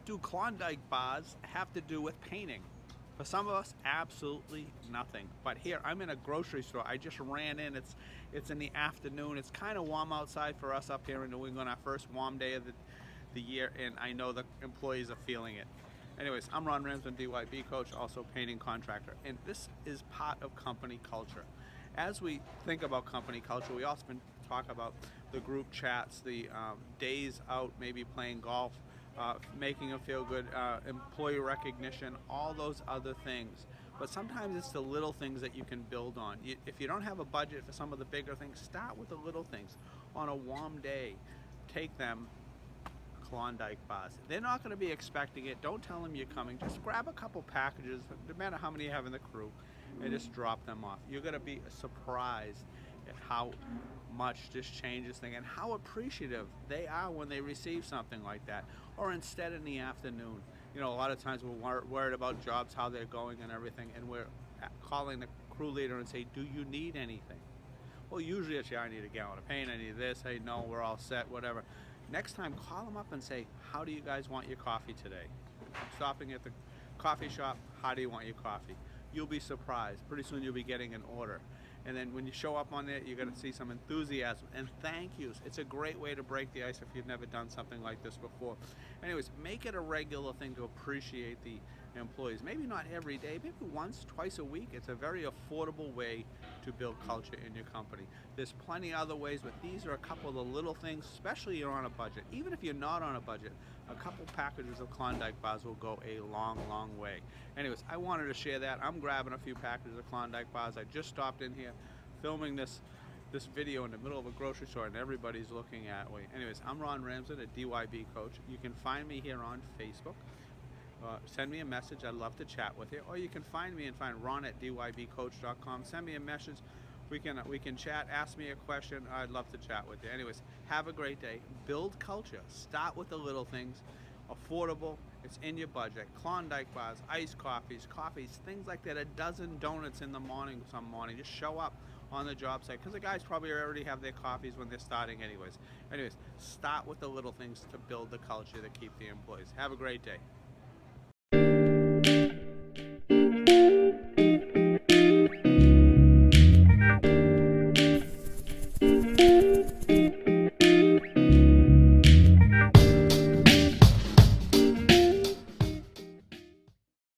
What do Klondike bars have to do with painting? For some of us, absolutely nothing. But here, I'm in a grocery store. I just ran in. It's in the afternoon. It's kind of warm outside for us up here in New England, our first warm day of the year, and I know the employees are feeling it. Anyways, I'm Ron Ramsden, DYB coach, also painting contractor, and this is part of company culture. As we think about company culture, we often talk about the group chats, the days out, maybe playing golf, making them feel good, employee recognition, all those other things. But sometimes it's the little things that you can build on. If you don't have a budget for some of the bigger things, start with the little things. On a warm day, take them Klondike bars. They're not going to be expecting it. Don't tell them you're coming. Just grab a couple packages, no matter how many you have in the crew, and just drop them off. You're going to be surprised at how much this changes things and how appreciative they are when they receive something like that. Or instead in the afternoon, you know, a lot of times we're worried about jobs, how they're going and everything, and we're calling the crew leader and say, do you need anything? Well, usually it's, yeah, I need a gallon of paint, I need this, hey, no, we're all set, whatever. Next time, call them up and say, how do you guys want your coffee today? I'm stopping at the coffee shop, how do you want your coffee? You'll be surprised. Pretty soon you'll be getting an order. And then when you show up on it, you're going to see some enthusiasm and thank yous. It's a great way to break the ice if you've never done something like this before. Anyways, make it a regular thing to appreciate the employees. Maybe not every day, maybe once, twice a week. It's a very affordable way to build culture in your company. There's plenty other ways, but these are a couple of the little things, especially if you're on a budget. Even if you're not on a budget, a couple packages of Klondike bars will go a long, long way. Anyways, I wanted to share that. I'm grabbing a few packages of Klondike bars. I just stopped in here filming this video in the middle of a grocery store and everybody's looking at me. Anyways, I'm Ron Ramsden, a DYB coach. You can find me here on Facebook. Send me a message. I'd love to chat with you. Or you can find me and find Ron at dybcoach.com. Send me a message. We can chat. Ask me a question. I'd love to chat with you. Anyways, have a great day. Build culture. Start with the little things. Affordable. It's in your budget. Klondike bars, iced coffees, things like that. A dozen donuts in the morning some morning. Just show up on the job site because the guys probably already have their coffees when they're starting anyways. Anyways, start with the little things to build the culture to keep the employees. Have a great day.